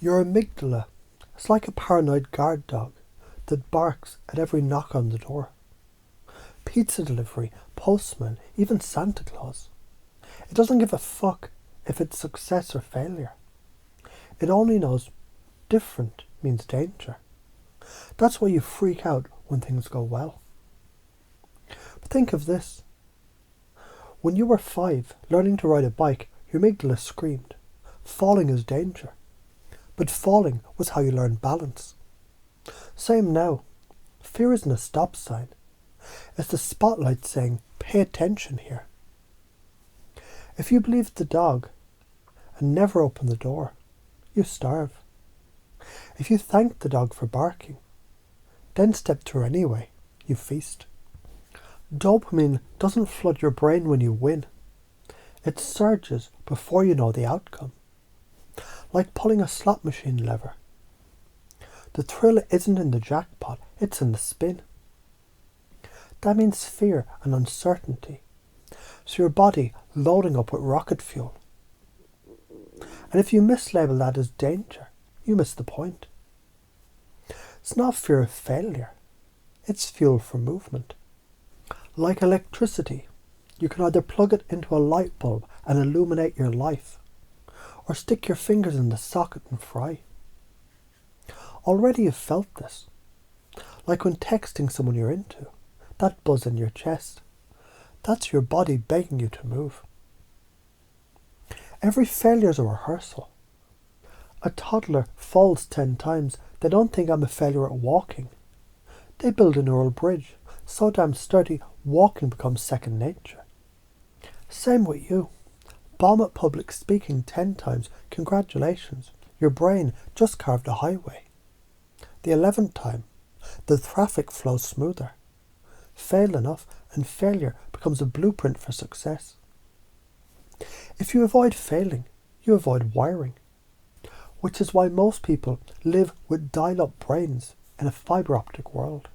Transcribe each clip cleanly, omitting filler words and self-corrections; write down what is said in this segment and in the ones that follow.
Your amygdala is like a paranoid guard dog that barks at every knock on the door. Pizza delivery, postman, even Santa Claus. It doesn't give a fuck if it's success or failure. It only knows different means danger. That's why you freak out when things go well. But think of this. When you were 5, learning to ride a bike, your amygdala screamed, falling is danger. But falling was how you learned balance. Same now. Fear isn't a stop sign. It's the spotlight saying, pay attention here. If you believed the dog and never opened the door, you starve. If you thanked the dog for barking, then stepped through anyway, you feast. Dopamine doesn't flood your brain when you win. It surges before you know the outcome. Like pulling a slot machine lever. The thrill isn't in the jackpot, it's in the spin. That means fear and uncertainty. So your body loading up with rocket fuel. And if you mislabel that as danger, you miss the point. It's not fear of failure. It's fuel for movement. Like electricity, you can either plug it into a light bulb and illuminate your life, or stick your fingers in the socket and fry. Already you've felt this. Like when texting someone you're into, that buzz in your chest. That's your body begging you to move. Every failure is a rehearsal. A toddler falls 10 times. They don't think I'm a failure at walking. They build a neural bridge. So damn sturdy, walking becomes second nature. Same with you. Bomb at public speaking 10 times. Congratulations. Your brain just carved a highway. The 11th time, the traffic flows smoother. Fail enough and failure becomes a blueprint for success. If you avoid failing, you avoid wiring. Which is why most people live with dial-up brains in a fibre optic world.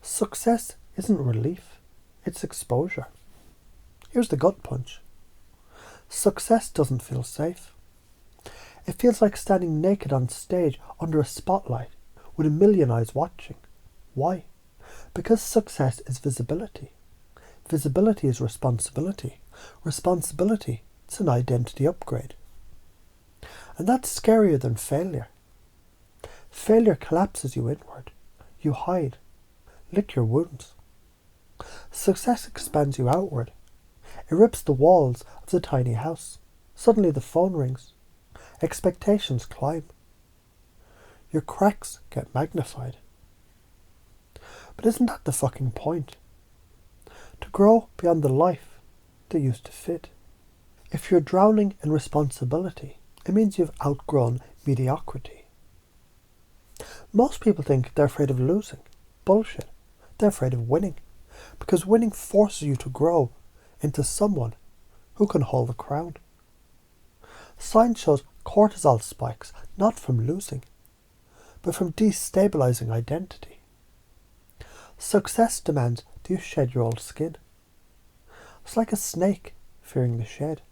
Success isn't relief, it's exposure. Here's the gut punch. Success doesn't feel safe. It feels like standing naked on stage under a spotlight with a million eyes watching. Why? Because success is visibility. Visibility is responsibility. Responsibility is an identity upgrade. And that's scarier than failure. Failure collapses you inward. You hide. Lick your wounds. Success expands you outward. It rips the walls of the tiny house. Suddenly the phone rings. Expectations climb. Your cracks get magnified. But isn't that the fucking point? To grow beyond the life that used to fit. If you're drowning in responsibility, it means you've outgrown mediocrity. Most people think they're afraid of losing. Bullshit. They're afraid of winning. Because winning forces you to grow into someone who can hold the crown. Science shows cortisol spikes not from losing, but from destabilizing identity. Success demands that you shed your old skin. It's like a snake fearing the shed.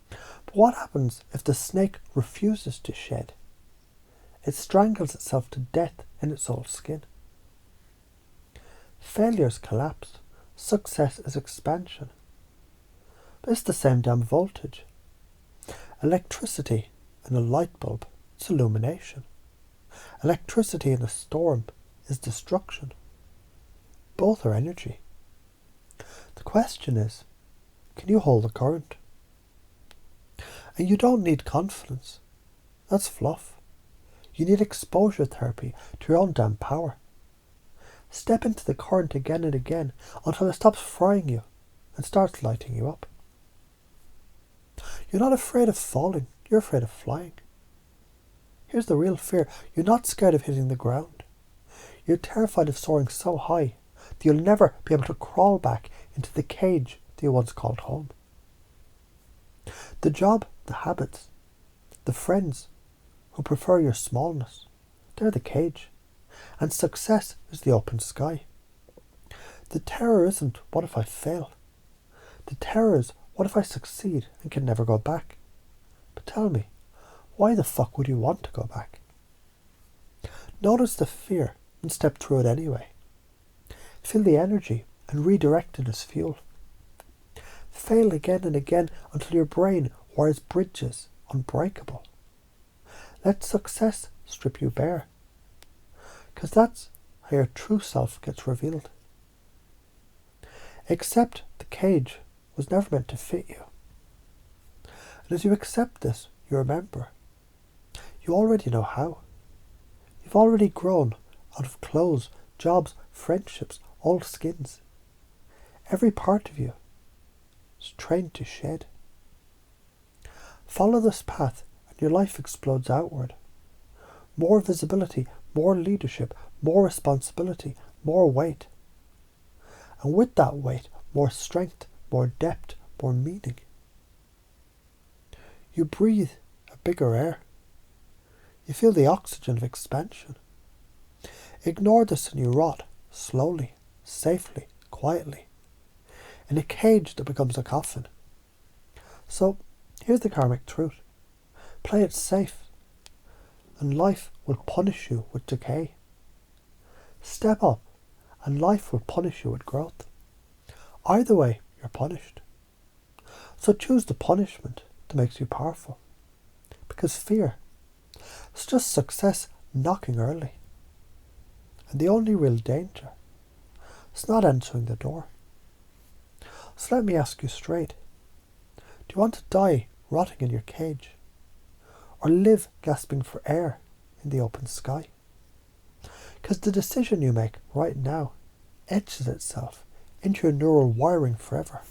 But what happens if the snake refuses to shed? It strangles itself to death in its old skin. Failures collapse. Success is expansion. But it's the same damn voltage. Electricity in a light bulb is illumination. Electricity in a storm is destruction. Both are energy. The question is, can you hold the current? And you don't need confidence. That's fluff. You need exposure therapy to your own damn power. Step into the current again and again until it stops frying you and starts lighting you up. You're not afraid of falling, you're afraid of flying. Here's the real fear. You're not scared of hitting the ground. You're terrified of soaring so high that you'll never be able to crawl back into the cage that you once called home. The job, the habits, the friends who prefer your smallness, they're the cage. And success is the open sky. The terror isn't, what if I fail? The terror is, what if I succeed and can never go back? But tell me, Why the fuck would you want to go back? Notice the fear and step through it anyway. Feel the energy and redirect it as fuel. Fail again and again until your brain wires bridges unbreakable. Let success strip you bare, because that's how your true self gets revealed. Accept the cage was never meant to fit you. And as you accept this, you remember, you already know how. You've already grown out of clothes, jobs, friendships, old skins. Every part of you is trained to shed. Follow this path and your life explodes outward. More visibility, more leadership, more responsibility, more weight. And with that weight, more strength, more depth, more meaning. You breathe a bigger air. You feel the oxygen of expansion. Ignore this and you rot, slowly, safely, quietly, in a cage that becomes a coffin. So, here's the karmic truth. Play it safe, and life will punish you with decay. Step up, and life will punish you with growth. Either way, you're punished. So choose the punishment that makes you powerful. Because fear, it's just success knocking early. And the only real danger, it's not answering the door. So let me ask you straight. Do you want to die rotting in your cage? Or live gasping for air in the open sky? Because the decision you make right now etches itself into your neural wiring forever.